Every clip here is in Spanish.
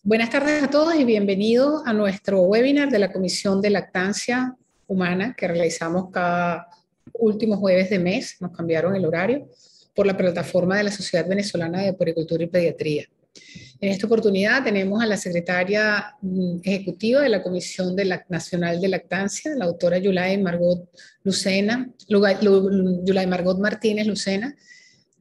Buenas tardes a todos y bienvenidos a nuestro webinar de la Comisión de Lactancia Humana que realizamos cada último jueves de mes. Nos cambiaron el horario por la plataforma de la Sociedad Venezolana de Puericultura y Pediatría. En esta oportunidad tenemos a la secretaria ejecutiva de la Comisión Nacional de Lactancia, la doctora Yulay Margot Martínez Lucena,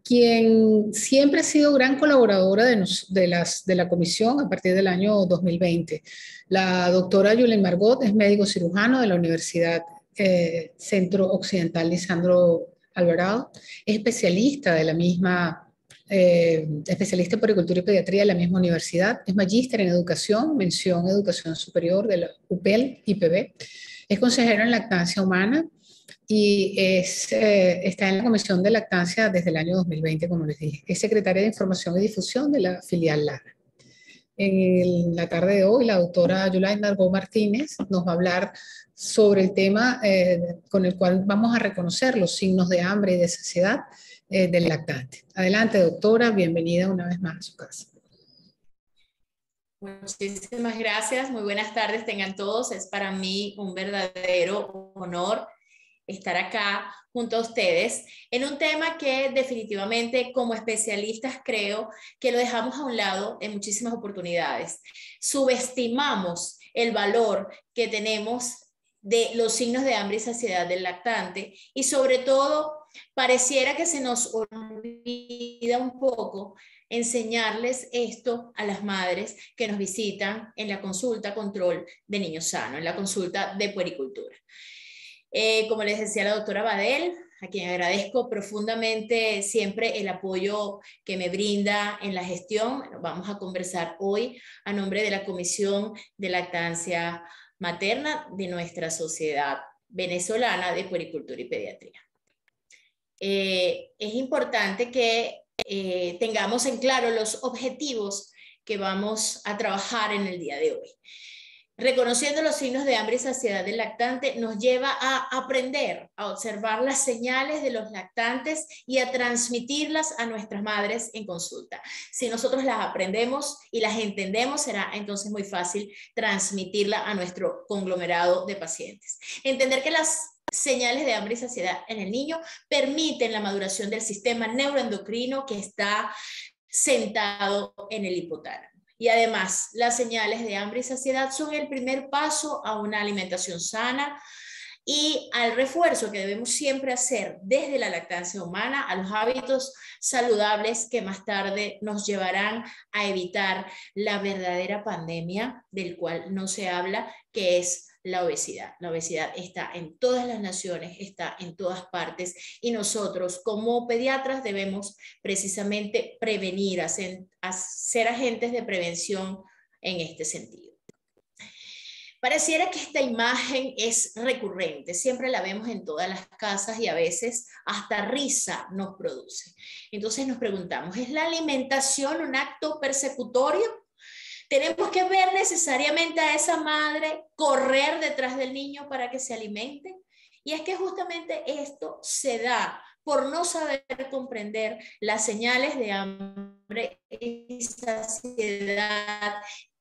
quien siempre ha sido gran colaboradora de la comisión a partir del año 2020. La doctora Yulay Margot es médico cirujano de la Universidad Centro Occidental Lisandro Alvarado, es especialista de la misma, especialista en puericultura y pediatría de la misma universidad, es magíster en educación, mención educación superior de la UPEL, IPB, es consejero en lactancia humana y está en la Comisión de Lactancia desde el año 2020, como les dije. Es secretaria de Información y Difusión de la filial LARA. En la tarde de hoy, la doctora Yulay Margot Martínez nos va a hablar sobre el tema con el cual vamos a reconocer los signos de hambre y de saciedad del lactante. Adelante, doctora, bienvenida una vez más a su casa. Muchísimas gracias, muy buenas tardes tengan todos. Es para mí un verdadero honor estar acá junto a ustedes en un tema que definitivamente como especialistas creo que lo dejamos a un lado en muchísimas oportunidades. Subestimamos el valor que tenemos de los signos de hambre y saciedad del lactante y sobre todo pareciera que se nos olvida un poco enseñarles esto a las madres que nos visitan en la consulta control de niño sano, en la consulta de puericultura. Como les decía la doctora Badel, a quien agradezco profundamente siempre el apoyo que me brinda en la gestión, bueno, vamos a conversar hoy a nombre de la Comisión de Lactancia Materna de nuestra Sociedad Venezolana de Puericultura y Pediatría. Es importante que tengamos en claro los objetivos que vamos a trabajar en el día de hoy. Reconociendo los signos de hambre y saciedad del lactante nos lleva a aprender, a observar las señales de los lactantes y a transmitirlas a nuestras madres en consulta. Si nosotros las aprendemos y las entendemos, será entonces muy fácil transmitirla a nuestro conglomerado de pacientes. Entender que las señales de hambre y saciedad en el niño permiten la maduración del sistema neuroendocrino que está sentado en el hipotálamo. Y además, las señales de hambre y saciedad son el primer paso a una alimentación sana y al refuerzo que debemos siempre hacer desde la lactancia humana a los hábitos saludables que más tarde nos llevarán a evitar la verdadera pandemia del cual no se habla, que es la obesidad. La obesidad está en todas las naciones, está en todas partes y nosotros como pediatras debemos precisamente prevenir, ser agentes de prevención en este sentido. Pareciera que esta imagen es recurrente, siempre la vemos en todas las casas y a veces hasta risa nos produce. Entonces nos preguntamos, ¿es la alimentación un acto persecutorio? ¿Tenemos que ver necesariamente a esa madre correr detrás del niño para que se alimente? Y es que justamente esto se da por no saber comprender las señales de hambre y saciedad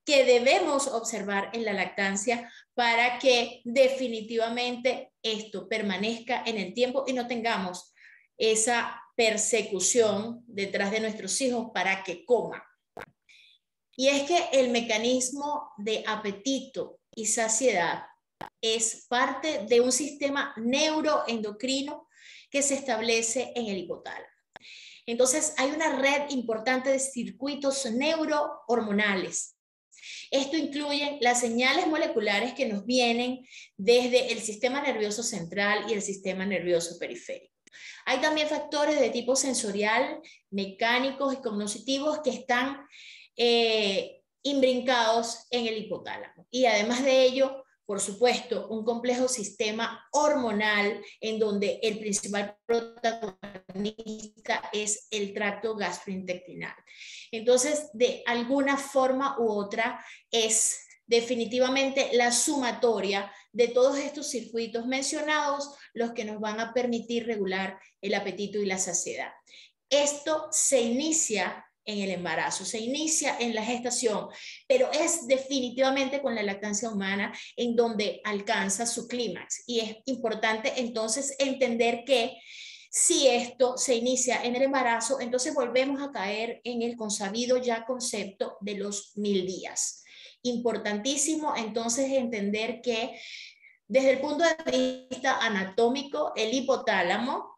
que debemos observar en la lactancia para que definitivamente esto permanezca en el tiempo y no tengamos esa persecución detrás de nuestros hijos para que coman. Y es que el mecanismo de apetito y saciedad es parte de un sistema neuroendocrino que se establece en el hipotálamo. Entonces hay una red importante de circuitos neurohormonales. Esto incluye las señales moleculares que nos vienen desde el sistema nervioso central y el sistema nervioso periférico. Hay también factores de tipo sensorial, mecánicos y cognitivos que están imbrincados en el hipotálamo. Y además de ello, por supuesto, un complejo sistema hormonal en donde el principal protagonista es el tracto gastrointestinal. Entonces, de alguna forma u otra, es definitivamente la sumatoria de todos estos circuitos mencionados los que nos van a permitir regular el apetito y la saciedad. Esto se inicia en el embarazo, se inicia en la gestación, pero es definitivamente con la lactancia humana en donde alcanza su clímax. Y es importante entonces entender que si esto se inicia en el embarazo, entonces volvemos a caer en el consabido ya concepto de los 1000 días. Importantísimo entonces entender que desde el punto de vista anatómico, el hipotálamo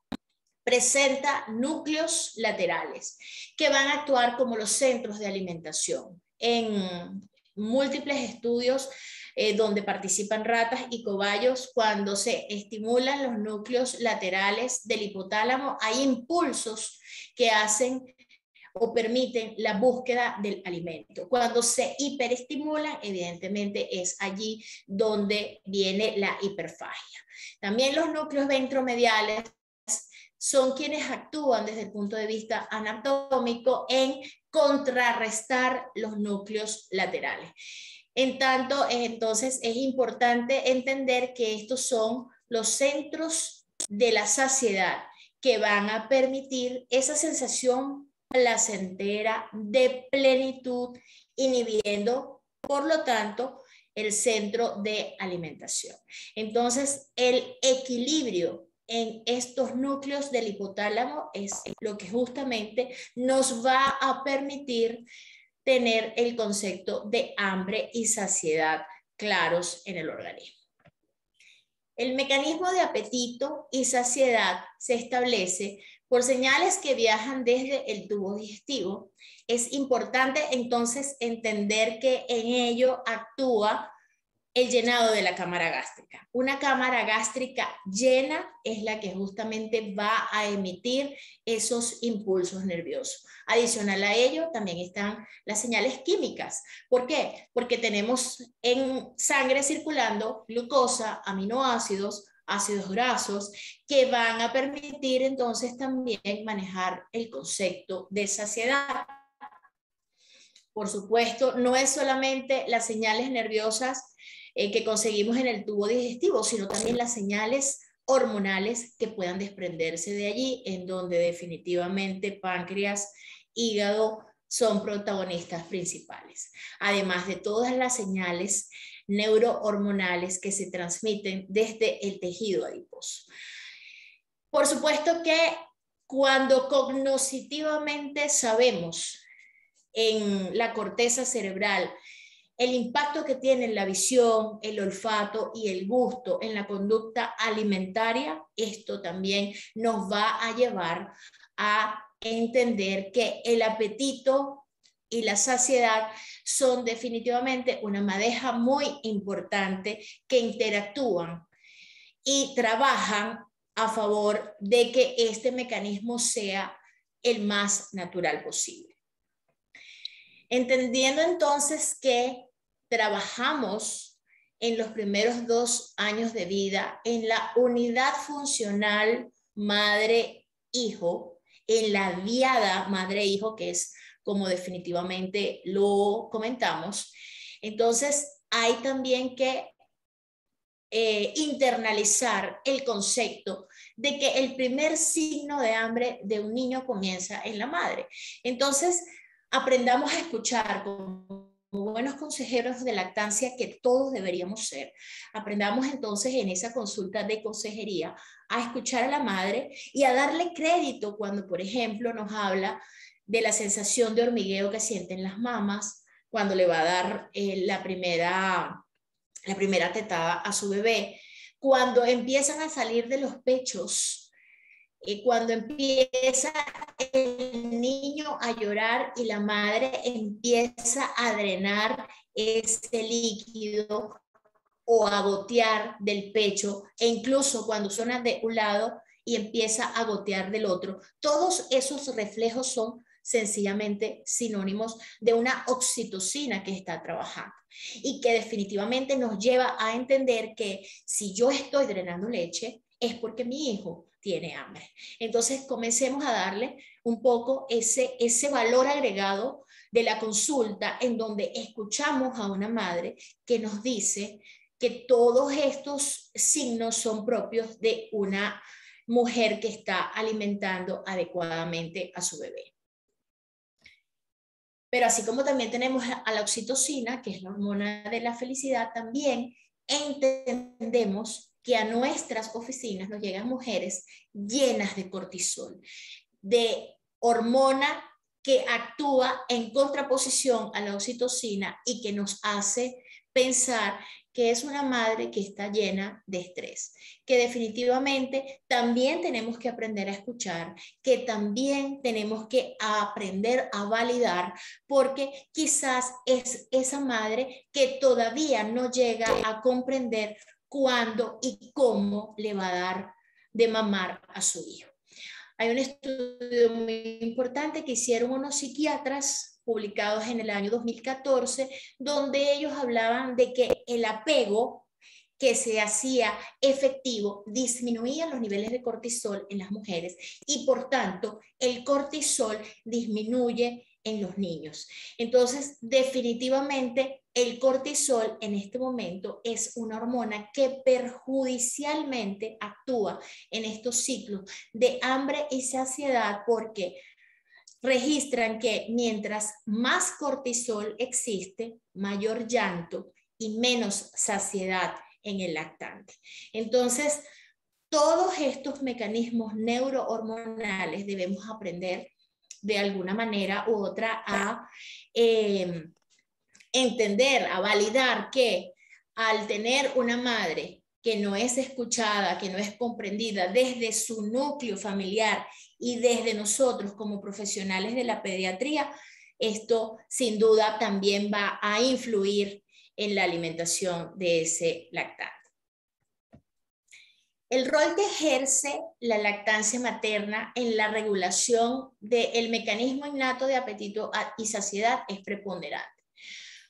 presenta núcleos laterales que van a actuar como los centros de alimentación. En múltiples estudios donde participan ratas y cobayos, cuando se estimulan los núcleos laterales del hipotálamo, hay impulsos que hacen o permiten la búsqueda del alimento. Cuando se hiperestimulan, evidentemente es allí donde viene la hiperfagia. También los núcleos ventromediales son quienes actúan desde el punto de vista anatómico en contrarrestar los núcleos laterales. En tanto, entonces es importante entender que estos son los centros de la saciedad que van a permitir esa sensación placentera de plenitud, inhibiendo, por lo tanto, el centro de alimentación. Entonces, el equilibrio en estos núcleos del hipotálamo es lo que justamente nos va a permitir tener el concepto de hambre y saciedad claros en el organismo. El mecanismo de apetito y saciedad se establece por señales que viajan desde el tubo digestivo. Es importante entonces entender que en ello actúa el llenado de la cámara gástrica. Una cámara gástrica llena es la que justamente va a emitir esos impulsos nerviosos. Adicional a ello, también están las señales químicas. ¿Por qué? Porque tenemos en sangre circulando glucosa, aminoácidos, ácidos grasos, que van a permitir entonces también manejar el concepto de saciedad. Por supuesto, no es solamente las señales nerviosas que conseguimos en el tubo digestivo, sino también las señales hormonales que puedan desprenderse de allí, en donde definitivamente páncreas, hígado son protagonistas principales, además de todas las señales neurohormonales que se transmiten desde el tejido adiposo. Por supuesto que cuando cognitivamente sabemos en la corteza cerebral el impacto que tienen la visión, el olfato y el gusto en la conducta alimentaria, esto también nos va a llevar a entender que el apetito y la saciedad son definitivamente una madeja muy importante que interactúan y trabajan a favor de que este mecanismo sea el más natural posible. Entendiendo entonces que trabajamos en los primeros 2 años de vida en la unidad funcional madre-hijo, en la diada madre-hijo, que es como definitivamente lo comentamos. Entonces hay también que internalizar el concepto de que el primer signo de hambre de un niño comienza en la madre. Entonces, aprendamos a escuchar como buenos consejeros de lactancia que todos deberíamos ser. Aprendamos entonces en esa consulta de consejería a escuchar a la madre y a darle crédito cuando, por ejemplo, nos habla de la sensación de hormigueo que sienten las mamás cuando le va a dar la primera tetada a su bebé, cuando empiezan a salir de los pechos, cuando empieza el niño a llorar y la madre empieza a drenar ese líquido o a gotear del pecho, e incluso cuando suena de un lado y empieza a gotear del otro. Todos esos reflejos son sencillamente sinónimos de una oxitocina que está trabajando y que definitivamente nos lleva a entender que si yo estoy drenando leche es porque mi hijo tiene hambre. Entonces comencemos a darle un poco ese valor agregado de la consulta, en donde escuchamos a una madre que nos dice que todos estos signos son propios de una mujer que está alimentando adecuadamente a su bebé. Pero así como también tenemos a la oxitocina, que es la hormona de la felicidad, también entendemos que a nuestras oficinas nos llegan mujeres llenas de cortisol, de hormona que actúa en contraposición a la oxitocina y que nos hace pensar que es una madre que está llena de estrés, que definitivamente también tenemos que aprender a escuchar, que también tenemos que aprender a validar, porque quizás es esa madre que todavía no llega a comprender cuándo y cómo le va a dar de mamar a su hijo. Hay un estudio muy importante que hicieron unos psiquiatras publicados en el año 2014, donde ellos hablaban de que el apego que se hacía efectivo disminuía los niveles de cortisol en las mujeres y por tanto el cortisol disminuye en los niños. Entonces, definitivamente el cortisol en este momento es una hormona que perjudicialmente actúa en estos ciclos de hambre y saciedad porque registran que mientras más cortisol existe, mayor llanto y menos saciedad en el lactante. Entonces, todos estos mecanismos neurohormonales debemos aprender de alguna manera u otra a entender, a validar que al tener una madre que no es escuchada, que no es comprendida desde su núcleo familiar y desde nosotros como profesionales de la pediatría, esto sin duda también va a influir en la alimentación de ese lactante. El rol que ejerce la lactancia materna en la regulación del mecanismo innato de apetito y saciedad es preponderante.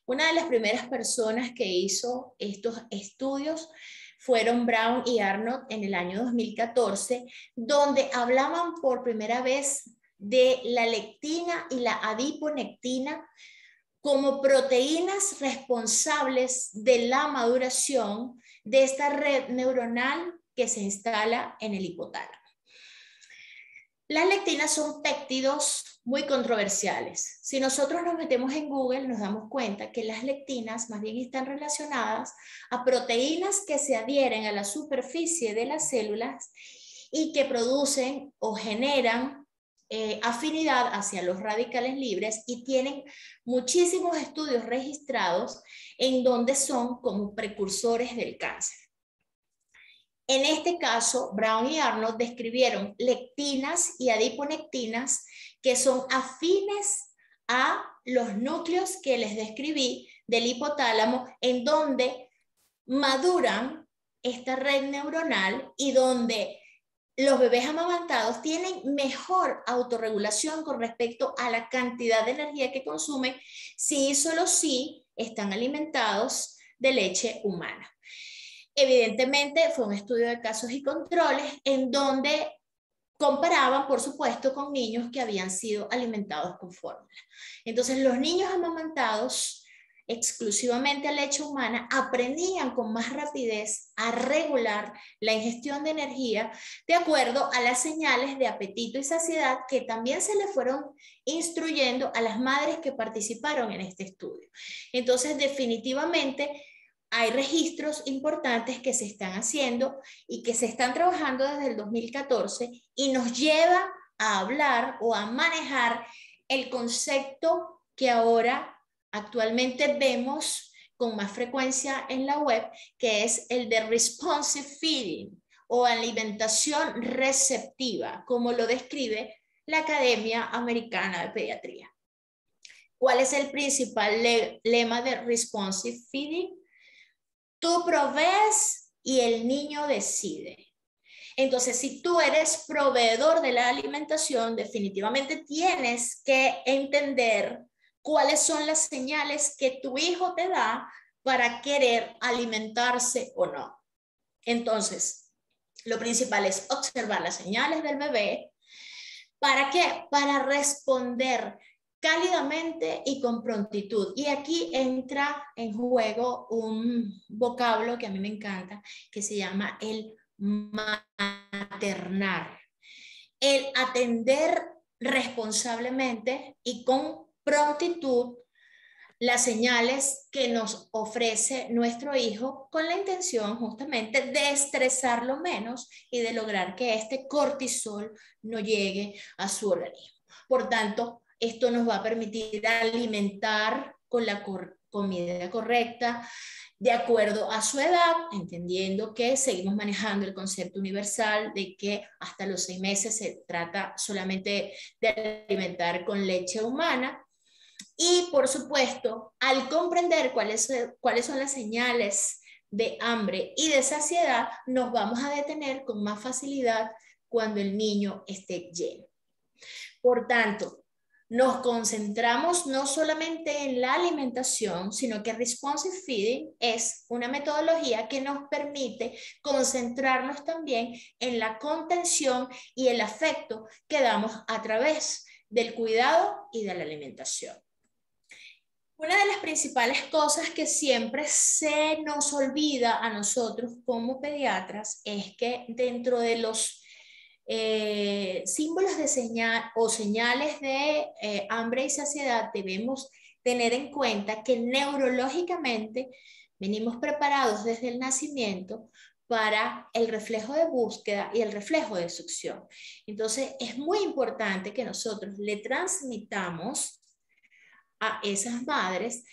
Una de las primeras personas que hizo estos estudios fueron Brown y Arnold en el año 2014, donde hablaban por primera vez de la lectina y la adiponectina como proteínas responsables de la maduración de esta red neuronal que se instala en el hipotálamo. Las lectinas son péptidos muy controversiales. Si nosotros nos metemos en Google, nos damos cuenta que las lectinas más bien están relacionadas a proteínas que se adhieren a la superficie de las células y que producen o generan afinidad hacia los radicales libres y tienen muchísimos estudios registrados en donde son como precursores del cáncer. En este caso, Brown y Arnold describieron lectinas y adiponectinas que son afines a los núcleos que les describí del hipotálamo, en donde maduran esta red neuronal y donde los bebés amamantados tienen mejor autorregulación con respecto a la cantidad de energía que consumen si y solo si están alimentados de leche humana. Evidentemente fue un estudio de casos y controles en donde comparaban, por supuesto, con niños que habían sido alimentados con fórmula. Entonces, los niños amamantados exclusivamente a leche humana aprendían con más rapidez a regular la ingestión de energía de acuerdo a las señales de apetito y saciedad que también se le fueron instruyendo a las madres que participaron en este estudio. Entonces, definitivamente, hay registros importantes que se están haciendo y que se están trabajando desde el 2014 y nos lleva a hablar o a manejar el concepto que ahora actualmente vemos con más frecuencia en la web, que es el de responsive feeding o alimentación receptiva, como lo describe la Academia Americana de Pediatría. ¿Cuál es el principal lema de responsive feeding? Tú provees y el niño decide. Entonces, si tú eres proveedor de la alimentación, definitivamente tienes que entender cuáles son las señales que tu hijo te da para querer alimentarse o no. Entonces, lo principal es observar las señales del bebé. ¿Para qué? Para responder cálidamente y con prontitud. Y aquí entra en juego un vocablo que a mí me encanta, que se llama el maternar. El atender responsablemente y con prontitud las señales que nos ofrece nuestro hijo con la intención justamente de estresarlo menos y de lograr que este cortisol no llegue a su organismo. Por tanto, esto nos va a permitir alimentar con la comida correcta, de acuerdo a su edad, entendiendo que seguimos manejando el concepto universal de que hasta los 6 meses se trata solamente de alimentar con leche humana. Y por supuesto, al comprender cuáles son las señales de hambre y de saciedad, nos vamos a detener con más facilidad cuando el niño esté lleno. Por tanto, nos concentramos no solamente en la alimentación, sino que Responsive Feeding es una metodología que nos permite concentrarnos también en la contención y el afecto que damos a través del cuidado y de la alimentación. Una de las principales cosas que siempre se nos olvida a nosotros como pediatras es que dentro de los símbolos de señal o señales de hambre y saciedad debemos tener en cuenta que neurológicamente venimos preparados desde el nacimiento para el reflejo de búsqueda y el reflejo de succión. Entonces es muy importante que nosotros le transmitamos a esas madres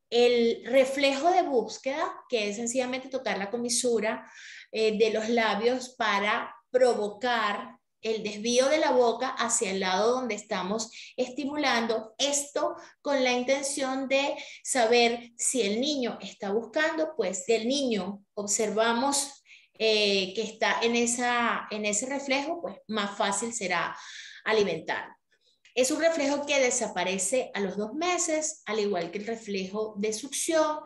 el reflejo de búsqueda, que es sencillamente tocar la comisura de los labios para provocar el desvío de la boca hacia el lado donde estamos estimulando esto con la intención de saber si el niño está buscando. Pues si el niño observamos que está en ese reflejo, pues más fácil será alimentar. Es un reflejo que desaparece a los 2 meses, al igual que el reflejo de succión.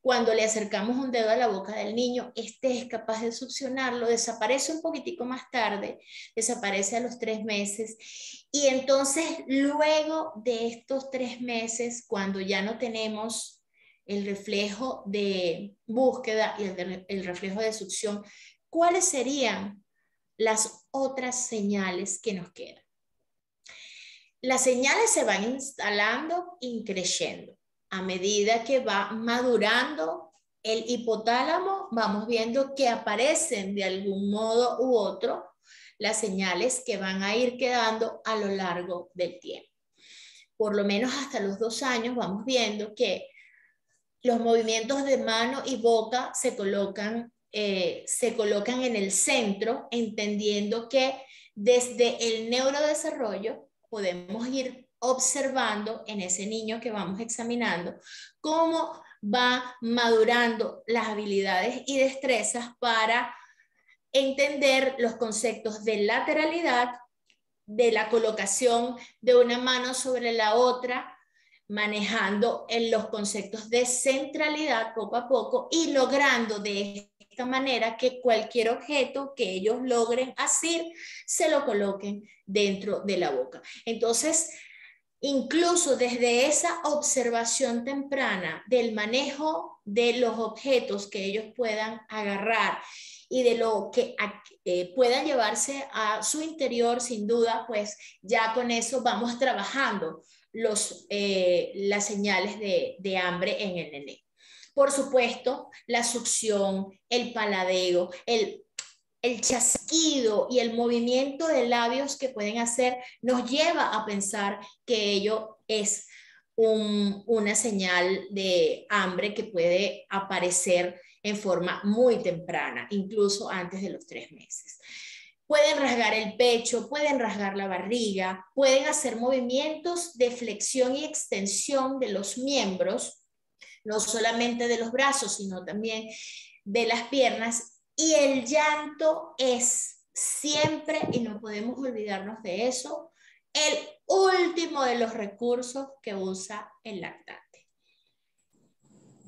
Cuando le acercamos un dedo a la boca del niño, este es capaz de succionarlo, desaparece un poquitico más tarde, desaparece a los 3 meses. Y entonces, luego de estos 3 meses, cuando ya no tenemos el reflejo de búsqueda y el reflejo de succión, ¿cuáles serían las otras señales que nos quedan? Las señales se van instalando y creciendo. A medida que va madurando el hipotálamo, vamos viendo que aparecen de algún modo u otro las señales que van a ir quedando a lo largo del tiempo. Por lo menos hasta los 2 años vamos viendo que los movimientos de mano y boca se colocan en el centro, entendiendo que desde el neurodesarrollo podemos ir observando en ese niño que vamos examinando cómo va madurando las habilidades y destrezas para entender los conceptos de lateralidad, de la colocación de una mano sobre la otra, manejando en los conceptos de centralidad poco a poco y logrando de esta manera que cualquier objeto que ellos logren asir se lo coloquen dentro de la boca. Entonces, incluso desde esa observación temprana del manejo de los objetos que ellos puedan agarrar y de lo que puedan llevarse a su interior, sin duda, pues ya con eso vamos trabajando las señales de hambre en el nené. Por supuesto, la succión, el paladeo, el chasquido y el movimiento de labios que pueden hacer nos lleva a pensar que ello es una señal de hambre que puede aparecer en forma muy temprana, incluso antes de los 3 meses. Pueden rasgar el pecho, pueden rasgar la barriga, pueden hacer movimientos de flexión y extensión de los miembros, no solamente de los brazos, sino también de las piernas. Y el llanto es siempre, y no podemos olvidarnos de eso, el último de los recursos que usa el lactante.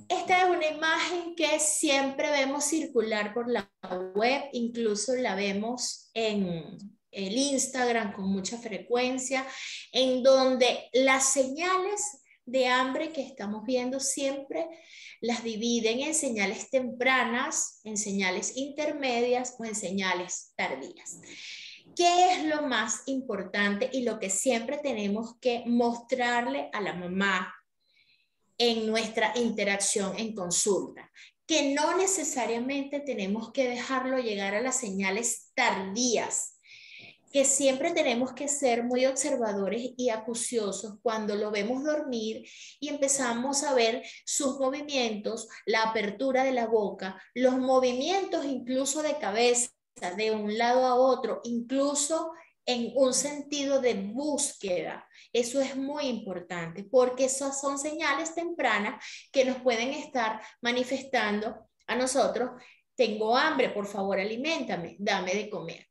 Esta es una imagen que siempre vemos circular por la web, incluso la vemos en el Instagram con mucha frecuencia, en donde las señales de hambre que estamos viendo siempre las dividen en señales tempranas, en señales intermedias o en señales tardías. ¿Qué es lo más importante y lo que siempre tenemos que mostrarle a la mamá en nuestra interacción en consulta? Que no necesariamente tenemos que dejarlo llegar a las señales tardías, que siempre tenemos que ser muy observadores y acuciosos cuando lo vemos dormir y empezamos a ver sus movimientos, la apertura de la boca, los movimientos incluso de cabeza de un lado a otro, incluso en un sentido de búsqueda. Eso es muy importante porque esas son señales tempranas que nos pueden estar manifestando a nosotros: tengo hambre, por favor, aliméntame, dame de comer.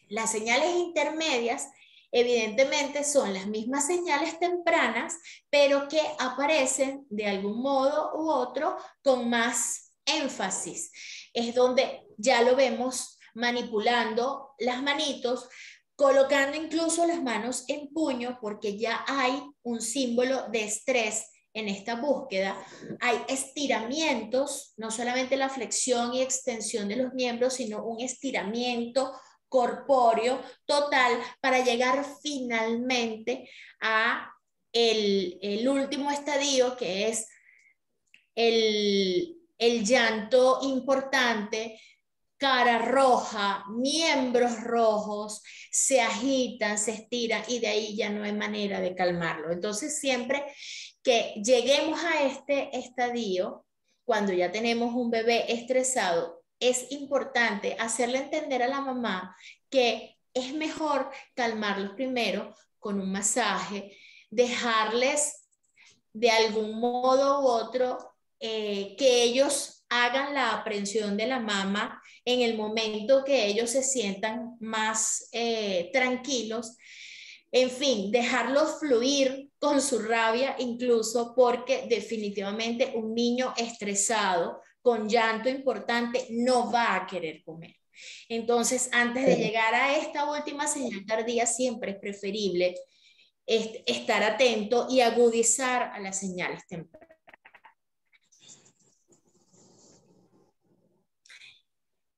Las señales intermedias, evidentemente, son las mismas señales tempranas, pero que aparecen de algún modo u otro con más énfasis. Es donde ya lo vemos manipulando las manitos, colocando incluso las manos en puño, porque ya hay un símbolo de estrés en esta búsqueda. Hay estiramientos, no solamente la flexión y extensión de los miembros, sino un estiramiento corpóreo total para llegar finalmente a el último estadio, que es el llanto importante, cara roja, miembros rojos, se agitan, se estiran y de ahí ya no hay manera de calmarlo. Entonces siempre que lleguemos a este estadio, cuando ya tenemos un bebé estresado, es importante hacerle entender a la mamá que es mejor calmarlos primero con un masaje, dejarles de algún modo u otro que ellos hagan la aprehensión de la mama en el momento que ellos se sientan más tranquilos. En fin, dejarlos fluir con su rabia incluso, porque definitivamente un niño estresado con llanto importante no va a querer comer. Entonces, antes de llegar a esta última señal tardía, siempre es preferible estar atento y agudizar a las señales tempranas.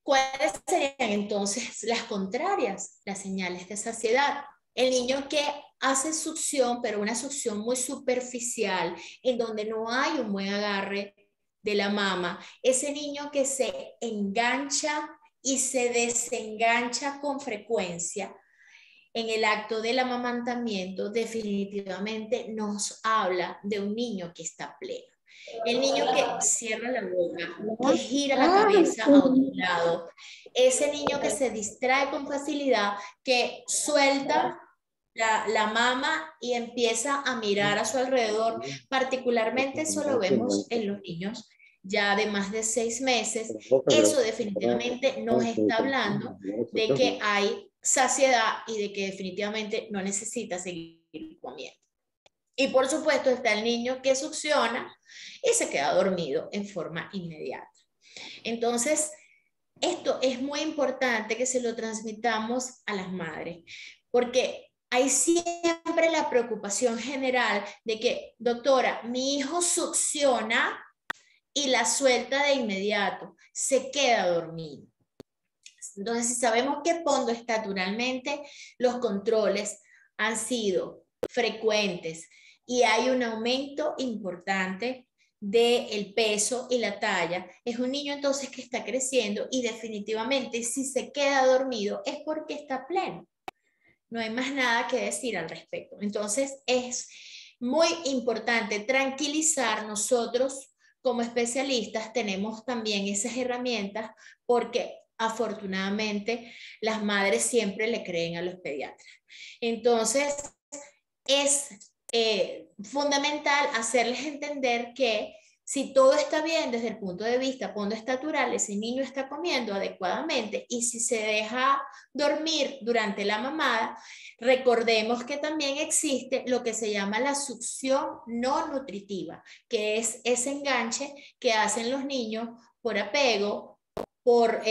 ¿Cuáles serían entonces las contrarias? Las señales de saciedad. El niño que hace succión, pero una succión muy superficial, en donde no hay un buen agarre de la mama. Ese niño que se engancha y se desengancha con frecuencia en el acto del amamantamiento, definitivamente nos habla de un niño que está pleno. El niño que cierra la boca, que gira la cabeza a otro lado, ese niño que se distrae con facilidad, que suelta la mama y empieza a mirar a su alrededor. Particularmente eso lo vemos en los niños ya de más de 6 meses. Eso definitivamente nos está hablando de que hay saciedad y de que definitivamente no necesita seguir comiendo. Y por supuesto está el niño que succiona y se queda dormido en forma inmediata. Entonces, esto es muy importante que se lo transmitamos a las madres, porque hay siempre la preocupación general de que, doctora, mi hijo succiona y la suelta de inmediato, se queda dormido. Entonces, si sabemos que pondoestaturalmente los controles han sido frecuentes y hay un aumento importante del peso y la talla, es un niño entonces que está creciendo y definitivamente si se queda dormido es porque está pleno. No hay más nada que decir al respecto. Entonces es muy importante tranquilizar. Nosotros como especialistas tenemos también esas herramientas porque afortunadamente las madres siempre le creen a los pediatras. Entonces es fundamental hacerles entender que si todo está bien desde el punto de vista pondoestatural, ese niño está comiendo adecuadamente, y si se deja dormir durante la mamada, recordemos que también existe lo que se llama la succión no nutritiva, que es ese enganche que hacen los niños por apego, por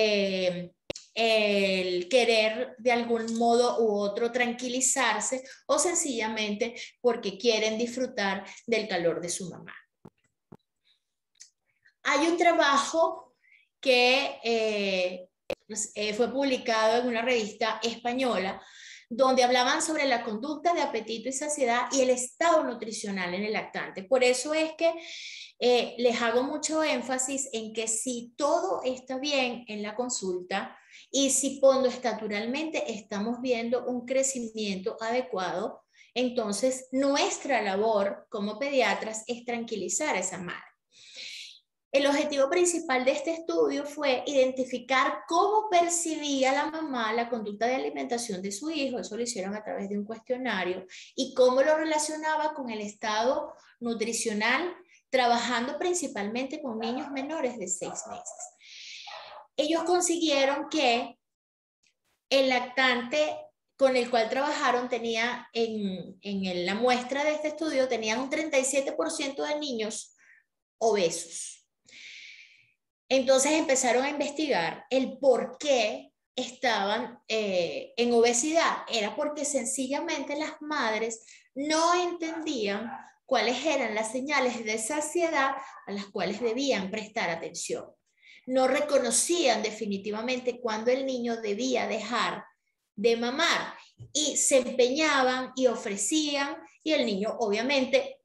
el querer de algún modo u otro tranquilizarse, o sencillamente porque quieren disfrutar del calor de su mamá. Hay un trabajo que fue publicado en una revista española, donde hablaban sobre la conducta de apetito y saciedad y el estado nutricional en el lactante. Por eso es que les hago mucho énfasis en que si todo está bien en la consulta y si pondoestaturalmente estamos viendo un crecimiento adecuado, entonces nuestra labor como pediatras es tranquilizar a esa madre. El objetivo principal de este estudio fue identificar cómo percibía la mamá la conducta de alimentación de su hijo, eso lo hicieron a través de un cuestionario, y cómo lo relacionaba con el estado nutricional, trabajando principalmente con niños menores de 6 meses. Ellos consiguieron que el lactante con el cual trabajaron tenía, en la muestra de este estudio, tenían un 37% de niños obesos. Entonces empezaron a investigar el por qué estaban en obesidad. Era porque sencillamente las madres no entendían cuáles eran las señales de saciedad a las cuales debían prestar atención. No reconocían definitivamente cuándo el niño debía dejar de mamar y se empeñaban y ofrecían, y el niño obviamente,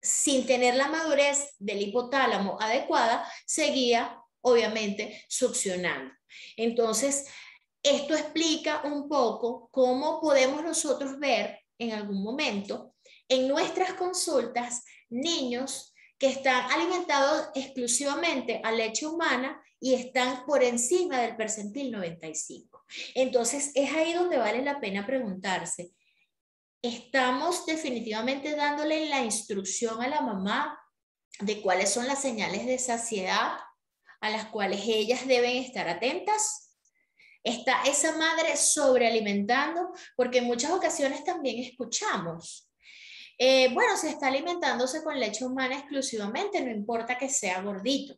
sin tener la madurez del hipotálamo adecuada, seguía obviamente succionando. Entonces, esto explica un poco cómo podemos nosotros ver en algún momento en nuestras consultas niños que están alimentados exclusivamente a leche humana y están por encima del percentil 95. Entonces, es ahí donde vale la pena preguntarse, ¿estamos definitivamente dándole la instrucción a la mamá de cuáles son las señales de saciedad a las cuales ellas deben estar atentas? ¿Está esa madre sobrealimentando? Porque en muchas ocasiones también escuchamos, bueno, se está alimentándose con leche humana exclusivamente, no importa que sea gordito.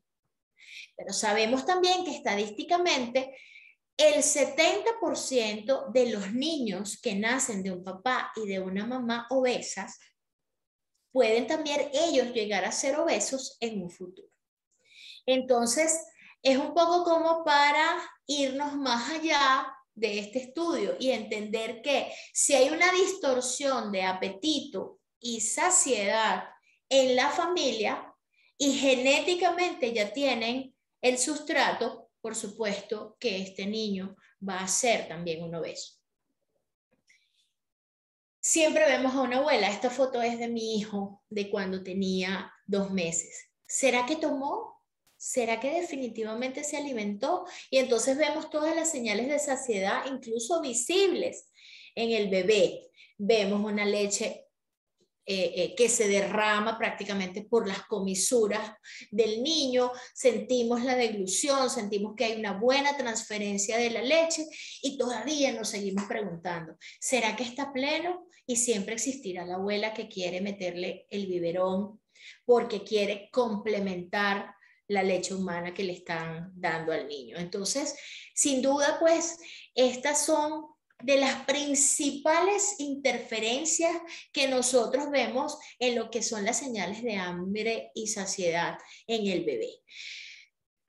Pero sabemos también que estadísticamente el 70% de los niños que nacen de un papá y de una mamá obesas pueden también ellos llegar a ser obesos en un futuro. Entonces, es un poco como para irnos más allá de este estudio y entender que si hay una distorsión de apetito y saciedad en la familia y genéticamente ya tienen el sustrato, por supuesto que este niño va a ser también un obeso. Siempre vemos a una abuela, esta foto es de mi hijo de cuando tenía 2 meses. ¿Será que tomó? ¿Será que definitivamente se alimentó? Y entonces vemos todas las señales de saciedad, incluso visibles en el bebé. Vemos una leche que se derrama prácticamente por las comisuras del niño, sentimos la deglución, sentimos que hay una buena transferencia de la leche y todavía nos seguimos preguntando, ¿será que está pleno? Y siempre existirá la abuela que quiere meterle el biberón porque quiere complementar la leche humana que le están dando al niño. Entonces, sin duda, pues, estas son de las principales interferencias que nosotros vemos en lo que son las señales de hambre y saciedad en el bebé.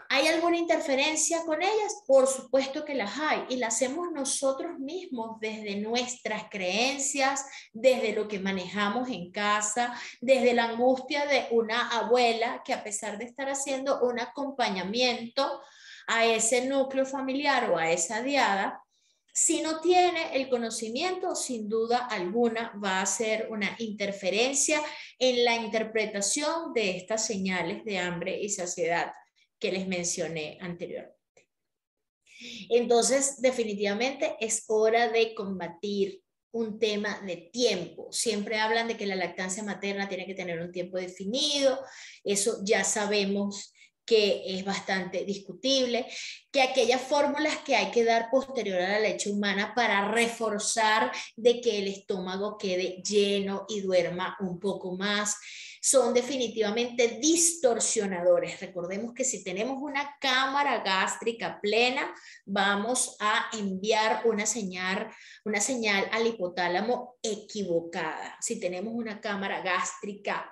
¿Hay alguna interferencia con ellas? Por supuesto que las hay y las hacemos nosotros mismos desde nuestras creencias, desde lo que manejamos en casa, desde la angustia de una abuela que a pesar de estar haciendo un acompañamiento a ese núcleo familiar o a esa diada, si no tiene el conocimiento, sin duda alguna va a ser una interferencia en la interpretación de estas señales de hambre y saciedad que les mencioné anteriormente. Entonces, definitivamente es hora de combatir un tema de tiempo. Siempre hablan de que la lactancia materna tiene que tener un tiempo definido, eso ya sabemos que es bastante discutible, que aquellas fórmulas que hay que dar posterior a la leche humana para reforzar de que el estómago quede lleno y duerma un poco más, son definitivamente distorsionadores. Recordemos que si tenemos una cámara gástrica plena, vamos a enviar una señal al hipotálamo equivocada. Si tenemos una cámara gástrica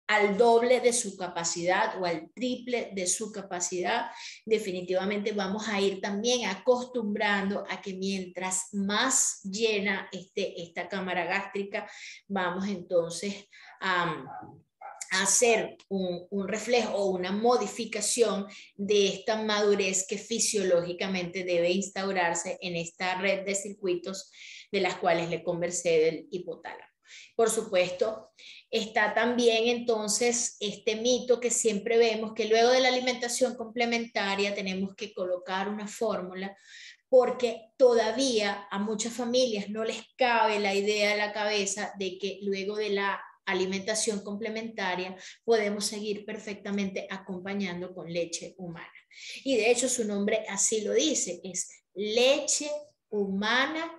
al doble de su capacidad o al triple de su capacidad, definitivamente vamos a ir también acostumbrando a que mientras más llena esta cámara gástrica, vamos entonces a hacer un reflejo o una modificación de esta madurez que fisiológicamente debe instaurarse en esta red de circuitos de las cuales le conversé del hipotálamo. Por supuesto, está también entonces este mito que siempre vemos, que luego de la alimentación complementaria tenemos que colocar una fórmula, porque todavía a muchas familias no les cabe la idea en la cabeza de que luego de la alimentación complementaria podemos seguir perfectamente acompañando con leche humana. Y de hecho su nombre así lo dice, es leche humana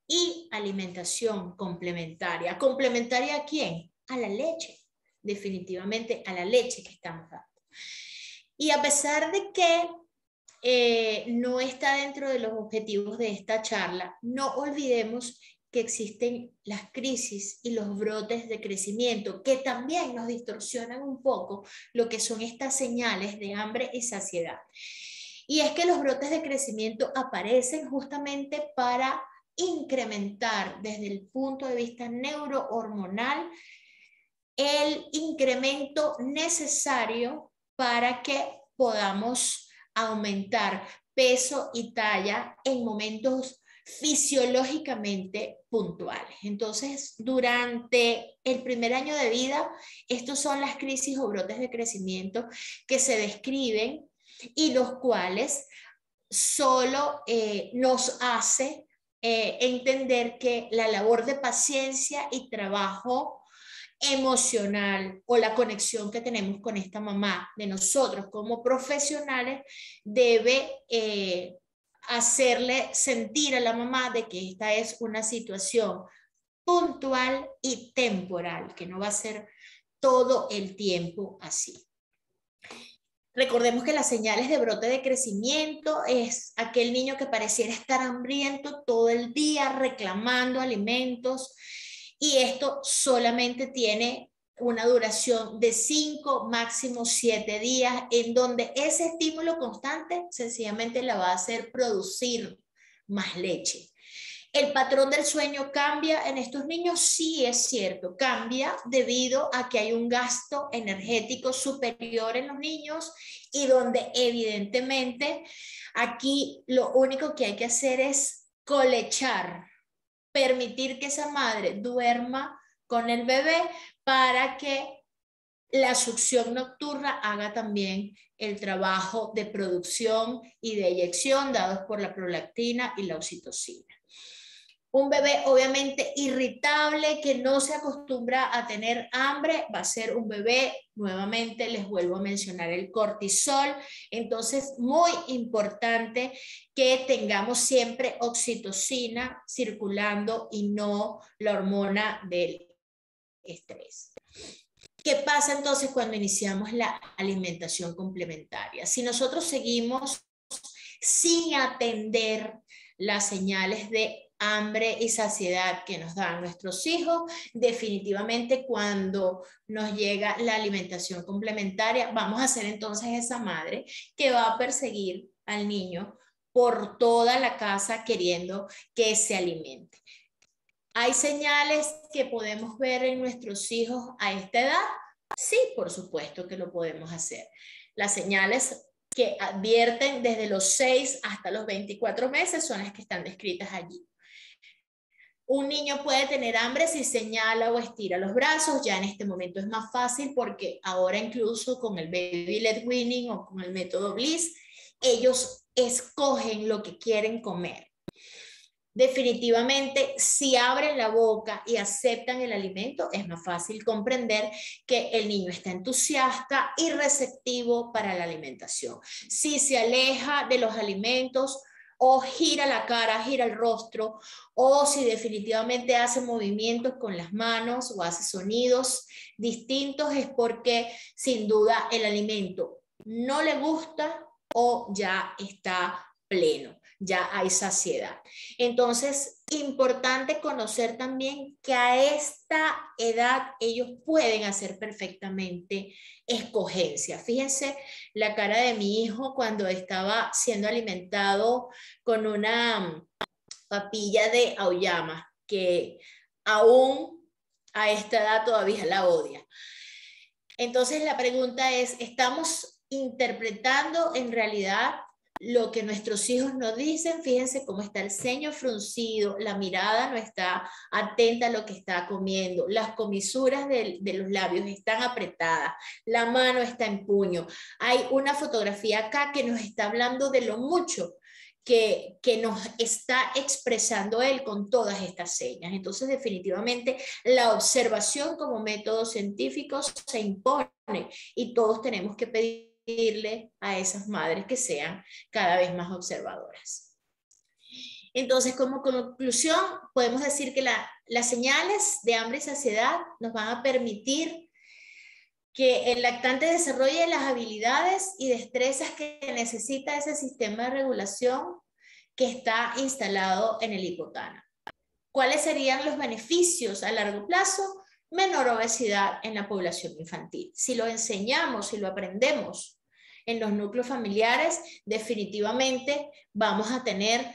y alimentación complementaria. ¿Complementaria a quién? A la leche, definitivamente a la leche que estamos dando. Y a pesar de que no está dentro de los objetivos de esta charla, no olvidemos que existen las crisis y los brotes de crecimiento que también nos distorsionan un poco lo que son estas señales de hambre y saciedad. Y es que los brotes de crecimiento aparecen justamente para incrementar desde el punto de vista neurohormonal el incremento necesario para que podamos aumentar peso y talla en momentos fisiológicamente puntuales. Entonces, durante el primer año de vida, estos son las crisis o brotes de crecimiento que se describen y los cuales solo nos hace entender que la labor de paciencia y trabajo emocional o la conexión que tenemos con esta mamá de nosotros como profesionales debe hacerle sentir a la mamá de que esta es una situación puntual y temporal, que no va a ser todo el tiempo así. Recordemos que las señales de brote de crecimiento es aquel niño que pareciera estar hambriento todo el día reclamando alimentos, y esto solamente tiene una duración de 5, máximo 7 días, en donde ese estímulo constante sencillamente la va a hacer producir más leche. ¿El patrón del sueño cambia en estos niños? Sí, es cierto, cambia debido a que hay un gasto energético superior en los niños y donde evidentemente aquí lo único que hay que hacer es colechar, permitir que esa madre duerma con el bebé para que la succión nocturna haga también el trabajo de producción y de eyección dados por la prolactina y la oxitocina. Un bebé obviamente irritable que no se acostumbra a tener hambre va a ser un bebé, nuevamente les vuelvo a mencionar el cortisol, entonces muy importante que tengamos siempre oxitocina circulando y no la hormona del estrés. ¿Qué pasa entonces cuando iniciamos la alimentación complementaria? Si nosotros seguimos sin atender las señales de hambre y saciedad que nos dan nuestros hijos, definitivamente cuando nos llega la alimentación complementaria, vamos a ser entonces esa madre que va a perseguir al niño por toda la casa queriendo que se alimente. ¿Hay señales que podemos ver en nuestros hijos a esta edad? Sí, por supuesto que lo podemos hacer. Las señales que advierten desde los 6 hasta los 24 meses son las que están descritas allí. Un niño puede tener hambre si señala o estira los brazos. Ya en este momento es más fácil porque ahora incluso con el Baby Led Weaning o con el método Bliss, ellos escogen lo que quieren comer. Definitivamente, si abren la boca y aceptan el alimento, es más fácil comprender que el niño está entusiasta y receptivo para la alimentación. Si se aleja de los alimentos o gira la cara, gira el rostro, o si definitivamente hace movimientos con las manos o hace sonidos distintos, es porque sin duda el alimento no le gusta o ya está pleno, ya hay saciedad. Entonces, importante conocer también que a esta edad ellos pueden hacer perfectamente escogencia. Fíjense la cara de mi hijo cuando estaba siendo alimentado con una papilla de auyama, que aún a esta edad todavía la odia. Entonces la pregunta es, ¿estamos interpretando en realidad lo que nuestros hijos nos dicen? Fíjense cómo está el ceño fruncido, la mirada no está atenta a lo que está comiendo, las comisuras de los labios están apretadas, la mano está en puño. Hay una fotografía acá que nos está hablando de lo mucho que nos está expresando él con todas estas señas. Entonces, definitivamente, la observación como método científico se impone y todos tenemos que pedirle a esas madres que sean cada vez más observadoras. Entonces, como conclusión, podemos decir que las señales de hambre y saciedad nos van a permitir que el lactante desarrolle las habilidades y destrezas que necesita ese sistema de regulación que está instalado en el hipotálamo. ¿Cuáles serían los beneficios a largo plazo? Menor obesidad en la población infantil. Si lo enseñamos, si lo aprendemos en los núcleos familiares, definitivamente vamos a tener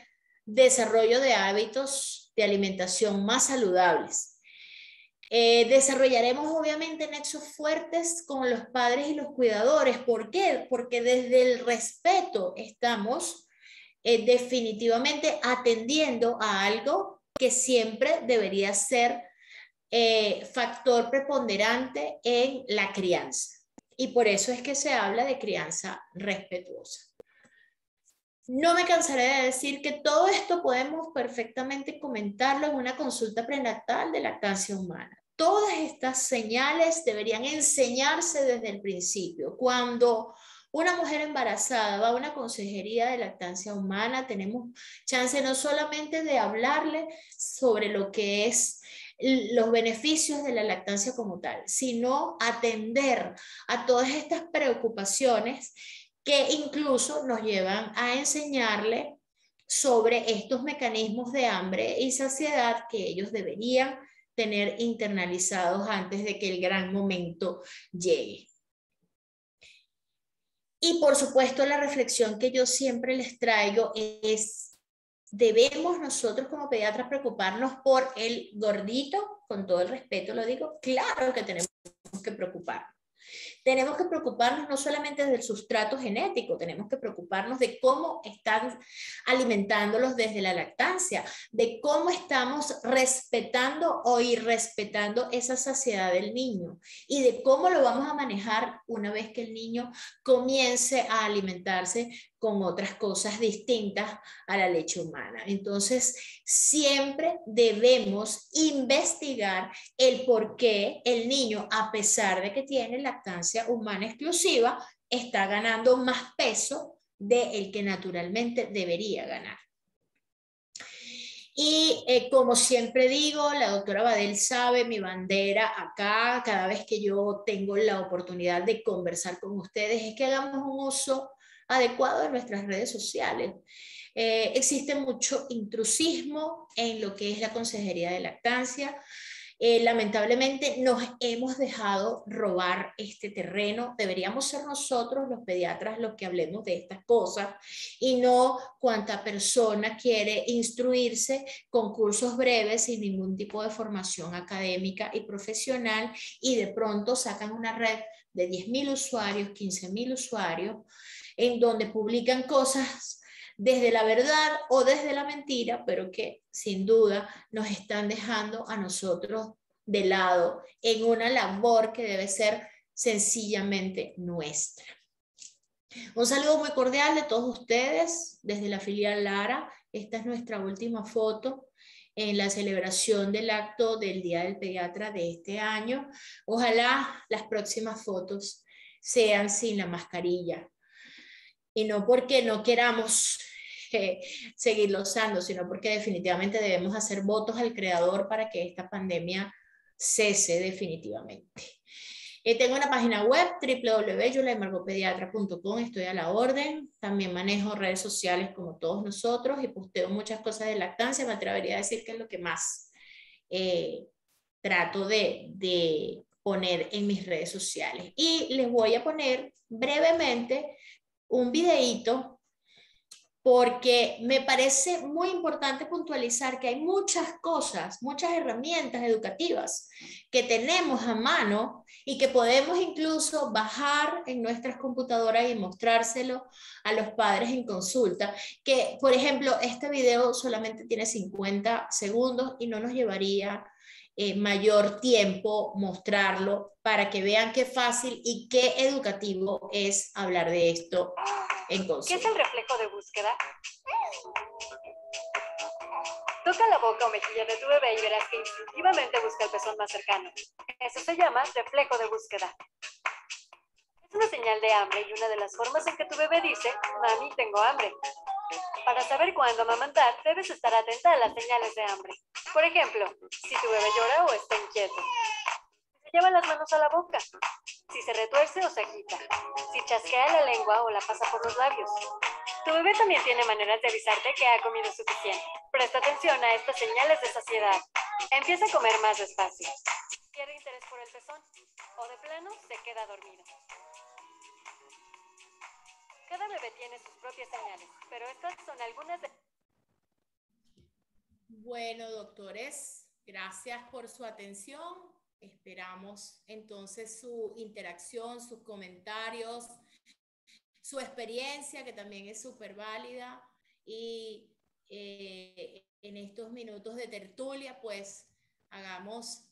desarrollo de hábitos de alimentación más saludables. Desarrollaremos obviamente nexos fuertes con los padres y los cuidadores. ¿Por qué? Porque desde el respeto estamos definitivamente atendiendo a algo que siempre debería ser factor preponderante en la crianza. Y por eso es que se habla de crianza respetuosa. No me cansaré de decir que todo esto podemos perfectamente comentarlo en una consulta prenatal de lactancia humana. Todas estas señales deberían enseñarse desde el principio. Cuando una mujer embarazada va a una consejería de lactancia humana, tenemos chance no solamente de hablarle sobre lo que es los beneficios de la lactancia como tal, sino atender a todas estas preocupaciones que incluso nos llevan a enseñarle sobre estos mecanismos de hambre y saciedad que ellos deberían tener internalizados antes de que el gran momento llegue. Y por supuesto la reflexión que yo siempre les traigo es, ¿debemos nosotros como pediatras preocuparnos por el gordito? Con todo el respeto lo digo, claro que tenemos que preocuparnos. Tenemos que preocuparnos no solamente del sustrato genético, tenemos que preocuparnos de cómo están alimentándolos desde la lactancia, de cómo estamos respetando o irrespetando esa saciedad del niño y de cómo lo vamos a manejar una vez que el niño comience a alimentarse con otras cosas distintas a la leche humana. Entonces, siempre debemos investigar el por qué el niño, a pesar de que tiene lactancia humana exclusiva, está ganando más peso del que naturalmente debería ganar. Y como siempre digo, la doctora Badel sabe, mi bandera acá, cada vez que yo tengo la oportunidad de conversar con ustedes, es que hagamos un uso adecuado de nuestras redes sociales. Existe mucho intrusismo en lo que es la consejería de lactancia. Lamentablemente nos hemos dejado robar este terreno. Deberíamos ser nosotros los pediatras los que hablemos de estas cosas y no cuanta persona quiere instruirse con cursos breves sin ningún tipo de formación académica y profesional y de pronto sacan una red de 10.000 usuarios, 15.000 usuarios en donde publican cosas desde la verdad o desde la mentira, pero que sin duda nos están dejando a nosotros de lado en una labor que debe ser sencillamente nuestra. Un saludo muy cordial de todos ustedes desde la filial Lara. Esta es nuestra última foto en la celebración del acto del Día del Pediatra de este año. Ojalá las próximas fotos sean sin la mascarilla. Y no porque no queramos seguirlo usando, sino porque definitivamente debemos hacer votos al Creador para que esta pandemia cese definitivamente. Tengo una página web, www.yuleimargotpediatra.com, estoy a la orden. También manejo redes sociales como todos nosotros y posteo muchas cosas de lactancia. Me atrevería a decir que es lo que más trato de poner en mis redes sociales. Y les voy a poner brevemente un videíto porque me parece muy importante puntualizar que hay muchas cosas, muchas herramientas educativas que tenemos a mano y que podemos incluso bajar en nuestras computadoras y mostrárselo a los padres en consulta, que por ejemplo este video solamente tiene 50 segundos y no nos llevaría mayor tiempo mostrarlo para que vean qué fácil y qué educativo es hablar de esto en consulta. ¿Qué es el reflejo de búsqueda? Toca la boca o mejilla de tu bebé y verás que instintivamente busca el pezón más cercano. Eso se llama reflejo de búsqueda. Es una señal de hambre y una de las formas en que tu bebé dice, mami, tengo hambre. Para saber cuándo amamantar, debes estar atenta a las señales de hambre. Por ejemplo, si tu bebé llora o está inquieto. Si se lleva las manos a la boca. Si se retuerce o se agita. Si chasquea la lengua o la pasa por los labios. Tu bebé también tiene maneras de avisarte que ha comido suficiente. Presta atención a estas señales de saciedad. Empieza a comer más despacio. Pierde interés por el pezón. O de plano se queda dormido. Cada bebé tiene sus propias señales, pero estas son algunas de... Bueno, doctores, gracias por su atención. Esperamos entonces su interacción, sus comentarios, su experiencia, que también es súper válida. Y en estos minutos de tertulia, pues hagamos